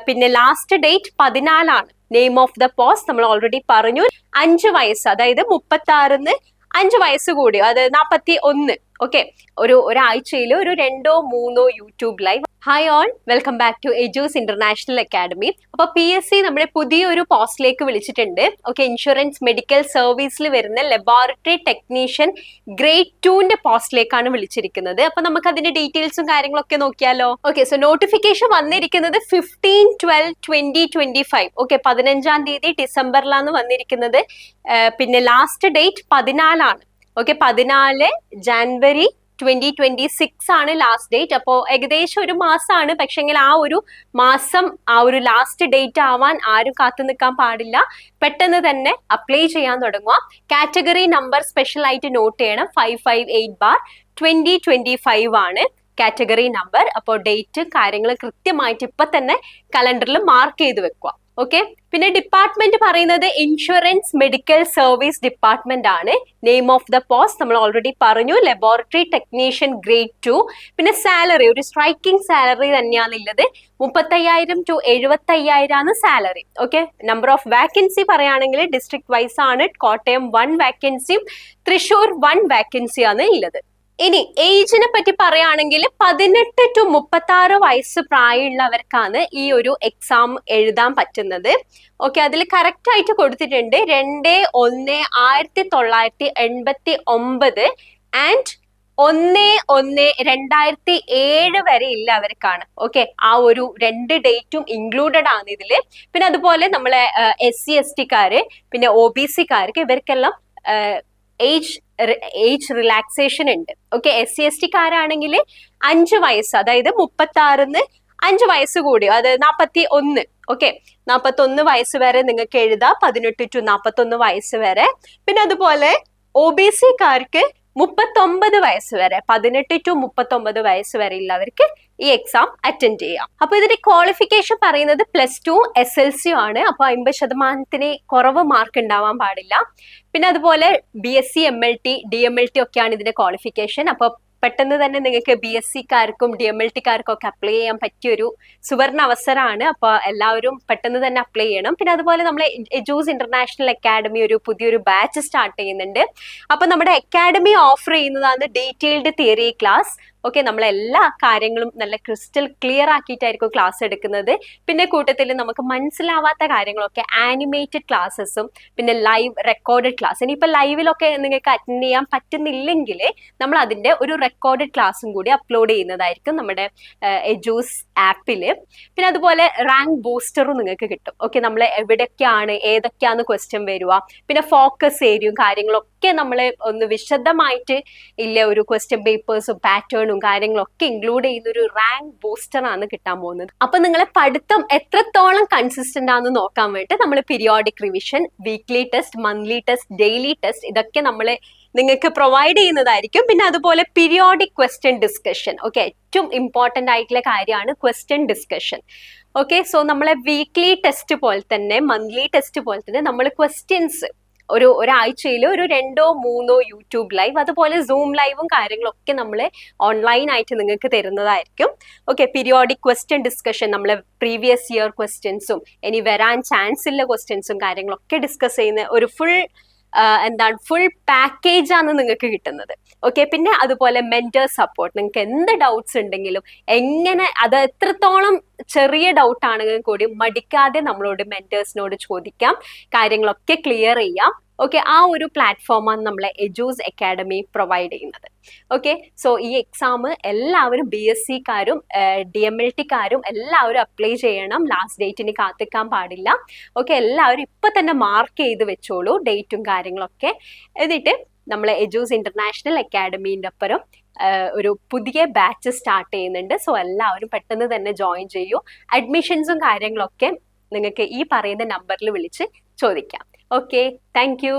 പിന്നെ last date 14 name of the post നമ്മൾ already പറഞ്ഞു. 5 വയസ്സ്, അതായത് 36 5 വയസ്സ് കൂടി, അത് 41. ഓക്കെ, ഒരാഴ്ചയിൽ ഒരു 2-3 YouTube live. Hi all, welcome back to Edus international academy. അപ്പൊ PSC നമ്മുടെ പുതിയൊരു പോസ്റ്റിലേക്ക് വിളിച്ചിട്ടുണ്ട്. ഓക്കെ, ഇൻഷുറൻസ് മെഡിക്കൽ സർവീസിൽ വരുന്ന ലബോറട്ടറി ടെക്നീഷ്യൻ ഗ്രേഡ് 2 പോസ്റ്റിലേക്കാണ് വിളിച്ചിരിക്കുന്നത്. അപ്പൊ നമുക്ക് അതിന്റെ ഡീറ്റെയിൽസും കാര്യങ്ങളൊക്കെ നോക്കിയാലോ. ഓക്കെ, സോ നോട്ടിഫിക്കേഷൻ വന്നിരിക്കുന്നത് 15/12/2025. ഓക്കെ, 15-ാം തീയതി ഡിസംബറിലാണ് വന്നിരിക്കുന്നത്. പിന്നെ ലാസ്റ്റ് ഡേറ്റ് 14. ഓക്കെ, 14 ജാനുവരി 2026 ആണ് ലാസ്റ്റ് ഡേറ്റ്. അപ്പോൾ ഏകദേശം ഒരു മാസമാണ്. പക്ഷെങ്കിൽ ആ ഒരു മാസം, ആ ഒരു ലാസ്റ്റ് ഡേറ്റ് ആവാൻ ആരും കാത്തു നിൽക്കാൻ പാടില്ല. പെട്ടെന്ന് തന്നെ അപ്ലൈ ചെയ്യാൻ തുടങ്ങുക. കാറ്റഗറി നമ്പർ സ്പെഷ്യൽ ആയിട്ട് നോട്ട് ചെയ്യണം. 558/2025 ആണ് കാറ്റഗറി നമ്പർ. അപ്പോൾ ഡേറ്റ് കാര്യങ്ങൾ കൃത്യമായിട്ട് ഇപ്പൊ തന്നെ കലണ്ടറിൽ മാർക്ക് ചെയ്ത് വെക്കുക. ഓക്കെ, പിന്നെ ഡിപ്പാർട്ട്മെന്റ് പറയുന്നത് ഇൻഷുറൻസ് മെഡിക്കൽ സർവീസ് ഡിപ്പാർട്ട്മെന്റ് ആണ്. നെയിം ഓഫ് ദ പോസ്റ്റ് നമ്മൾ ഓൾറെഡി പറഞ്ഞു, ലബോറട്ടറി ടെക്നീഷ്യൻ ഗ്രേഡ് 2. പിന്നെ സാലറി ഒരു സ്ട്രൈക്കിംഗ് സാലറി തന്നെയാണ് ഉള്ളത്. 35,000 to 75,000 ആണ് salary. Okay, number of vacancy പറയുകയാണെങ്കിൽ ഡിസ്ട്രിക്ട് വൈസ് ആണ്. കോട്ടയം 1 വാക്കൻസിയും തൃശ്ശൂർ 1 വാക്കൻസി ആണ് ഉള്ളത്. ഇനി ഏജിനെ പറ്റി പറയുകയാണെങ്കിൽ 18 to 36 വയസ്സ് പ്രായമുള്ളവർക്കാണ് ഈ ഒരു എക്സാം എഴുതാൻ പറ്റുന്നത്. ഓക്കെ, അതിൽ കറക്റ്റ് ആയിട്ട് കൊടുത്തിട്ടുണ്ട് 2/1/1989 ആൻഡ് 1/1/2007 വരെ ഉള്ളവർക്കാണ്. ഓക്കെ, ആ ഒരു 2 ഡേറ്റും ഇൻക്ലൂഡഡ് ആണ് ഇതില്. പിന്നെ അതുപോലെ നമ്മളെ SC ST കാര്, പിന്നെ OBC കാർക്ക് ഇവർക്കെല്ലാം ഏജ് റിലാക്സേഷൻ ഉണ്ട്. ഓക്കെ, SC ST കാരാണെങ്കിൽ 5 വയസ്സ്, അതായത് 36 5 വയസ്സ് കൂടി, അത് 41. ഓക്കെ, 41 വയസ്സ് വരെ നിങ്ങൾക്ക് എഴുതാം. 18 to 41 വയസ്സ് വരെ. പിന്നെ അതുപോലെ OBC കാർക്ക് 39 വയസ്സ് വരെ, 18 to 39 വയസ്സ് വരെ ഉള്ളവർക്ക് ഈ എക്സാം അറ്റൻഡ് ചെയ്യാം. അപ്പൊ ഇതിന്റെ ക്വാളിഫിക്കേഷൻ പറയുന്നത് +2 SLC ആണ്. അപ്പൊ 50% കുറവ് മാർക്ക് ഉണ്ടാവാൻ പാടില്ല. പിന്നെ അതുപോലെ BSc MLT DMLT ഒക്കെയാണ് ഇതിന്റെ ക്വാളിഫിക്കേഷൻ. അപ്പൊ പെട്ടെന്ന് തന്നെ നിങ്ങൾക്ക് BSc കാർക്കും DMLT കാർക്കും ഒക്കെ അപ്ലൈ ചെയ്യാൻ പറ്റിയൊരു സുവർണ അവസരമാണ്. അപ്പൊ എല്ലാവരും പെട്ടെന്ന് തന്നെ അപ്ലൈ ചെയ്യണം. പിന്നെ അതുപോലെ നമ്മളെ എജൂസ് ഇന്റർനാഷണൽ അക്കാഡമി ഒരു പുതിയൊരു ബാച്ച് സ്റ്റാർട്ട് ചെയ്യുന്നുണ്ട്. അപ്പൊ നമ്മുടെ അക്കാഡമി ഓഫർ ചെയ്യുന്നതാണ് ഡീറ്റെയിൽഡ് തിയറി ക്ലാസ്. ഓക്കെ, നമ്മളെല്ലാ കാര്യങ്ങളും നല്ല ക്രിസ്റ്റൽ ക്ലിയർ ആക്കിയിട്ടായിരിക്കും ക്ലാസ് എടുക്കുന്നത്. പിന്നെ കൂട്ടത്തിൽ നമുക്ക് മനസ്സിലാവാത്ത കാര്യങ്ങളൊക്കെ ആനിമേറ്റഡ് ക്ലാസ്സസും പിന്നെ ലൈവ് റെക്കോർഡഡ് ക്ലാസ്. ഇനിയിപ്പോൾ ലൈവിലൊക്കെ നിങ്ങൾക്ക് അറ്റൻഡ് ചെയ്യാൻ പറ്റുന്നില്ലെങ്കിൽ നമ്മൾ അതിന്റെ ഒരു റെക്കോർഡഡ് ക്ലാസ്സും കൂടി അപ്ലോഡ് ചെയ്യുന്നതായിരിക്കും നമ്മുടെ എജൂസ് ആപ്പിൽ. പിന്നെ അതുപോലെ റാങ്ക് ബൂസ്റ്ററും നിങ്ങൾക്ക് കിട്ടും. ഓക്കെ, നമ്മൾ എവിടെയൊക്കെയാണ് ഏതൊക്കെയാണ് ക്വസ്റ്റ്യൻ വരിക, പിന്നെ ഫോക്കസ് ഏരിയയും കാര്യങ്ങളൊക്കെ നമ്മൾ ഒന്ന് വിശദമായിട്ട് ഇല്ല ഒരു ക്വസ്റ്റ്യൻ പേപ്പേഴ്സും പാറ്റേണും കാര്യങ്ങളൊക്കെ ഇൻക്ലൂഡ് ചെയ്യുന്ന ഒരു റാങ്ക് ബൂസ്റ്റർ ആണ് കിട്ടാൻ പോകുന്നത്. അപ്പൊ നിങ്ങളെ പഠിത്തം എത്രത്തോളം കൺസിസ്റ്റന്റ് ആണെന്ന് നോക്കാൻ വേണ്ടി നമ്മൾ periodic revision, weekly test, monthly test, daily test ഇതൊക്കെ നമ്മൾ നിങ്ങൾക്ക് പ്രൊവൈഡ് ചെയ്യുന്നതായിരിക്കും. പിന്നെ അതുപോലെ പീരിയോഡിക് ക്വസ്റ്റ്യൻ ഡിസ്കഷൻ. ഓക്കെ, ഏറ്റവും ഇമ്പോർട്ടന്റ് ആയിട്ടുള്ള കാര്യമാണ് ക്വസ്റ്റ്യൻ ഡിസ്കഷൻ. ഓക്കെ, സോ നമ്മളെ വീക്ക്ലി ടെസ്റ്റ് പോലെ തന്നെ മന്ത്ലി ടെസ്റ്റ് പോലെ തന്നെ നമ്മൾ ക്വസ്റ്റ്യൻസ് ഒരാഴ്ചയിൽ ഒരു 2-3 യൂട്യൂബ് ലൈവ്, അതുപോലെ സൂം ലൈവും കാര്യങ്ങളൊക്കെ നമ്മൾ ഓൺലൈൻ ആയിട്ട് നിങ്ങൾക്ക് തരുന്നതായിരിക്കും. ഓക്കെ, പീരിയോഡിക് ക്വസ്റ്റ്യൻ ഡിസ്കഷൻ, നമ്മളെ പ്രീവിയസ് ഇയർ ക്വസ്റ്റ്യൻസും ഇനി വരാൻ ചാൻസ് ഉള്ള ക്വസ്റ്റ്യൻസും കാര്യങ്ങളൊക്കെ ഡിസ്കസ് ചെയ്യുന്ന ഒരു ഫുൾ പാക്കേജ് ആണ് നിങ്ങൾക്ക് കിട്ടുന്നത്. ഓക്കെ, പിന്നെ അതുപോലെ മെന്റർ സപ്പോർട്ട്. നിങ്ങൾക്ക് എന്ത് ഡൗട്ട്സ് ഉണ്ടെങ്കിലും എങ്ങനെ അത് എത്രത്തോളം ചെറിയ ഡൗട്ട് ആണെങ്കിൽ കൂടി മടിക്കാതെ നമ്മളോട് മെന്റേഴ്സിനോട് ചോദിക്കാം, കാര്യങ്ങളൊക്കെ ക്ലിയർ ചെയ്യാം. ഓക്കെ, ആ ഒരു പ്ലാറ്റ്ഫോമാണ് നമ്മളെ എജൂസ് അക്കാഡമി പ്രൊവൈഡ് ചെയ്യുന്നത്. ഓക്കെ, സോ ഈ എക്സാം എല്ലാവരും BSc കാരും DMLT കാരും എല്ലാവരും അപ്ലൈ ചെയ്യണം. ലാസ്റ്റ് ഡേറ്റിന് കാത്തിക്കാൻ പാടില്ല. ഓക്കെ, എല്ലാവരും ഇപ്പൊ തന്നെ മാർക്ക് ചെയ്ത് വെച്ചോളൂ ഡേറ്റും കാര്യങ്ങളൊക്കെ. എന്നിട്ട് നമ്മളെ എജൂസ് ഇന്റർനാഷണൽ അക്കാഡമീൻ്റെ ഒപ്പം ഒരു പുതിയ ബാച്ച് സ്റ്റാർട്ട് ചെയ്യുന്നുണ്ട്. സോ എല്ലാവരും പെട്ടെന്ന് തന്നെ ജോയിൻ ചെയ്യൂ. അഡ്മിഷൻസും കാര്യങ്ങളൊക്കെ നിങ്ങൾക്ക് ഈ പറയുന്ന നമ്പറിൽ വിളിച്ച് ചോദിക്കാം. Okay, thank you.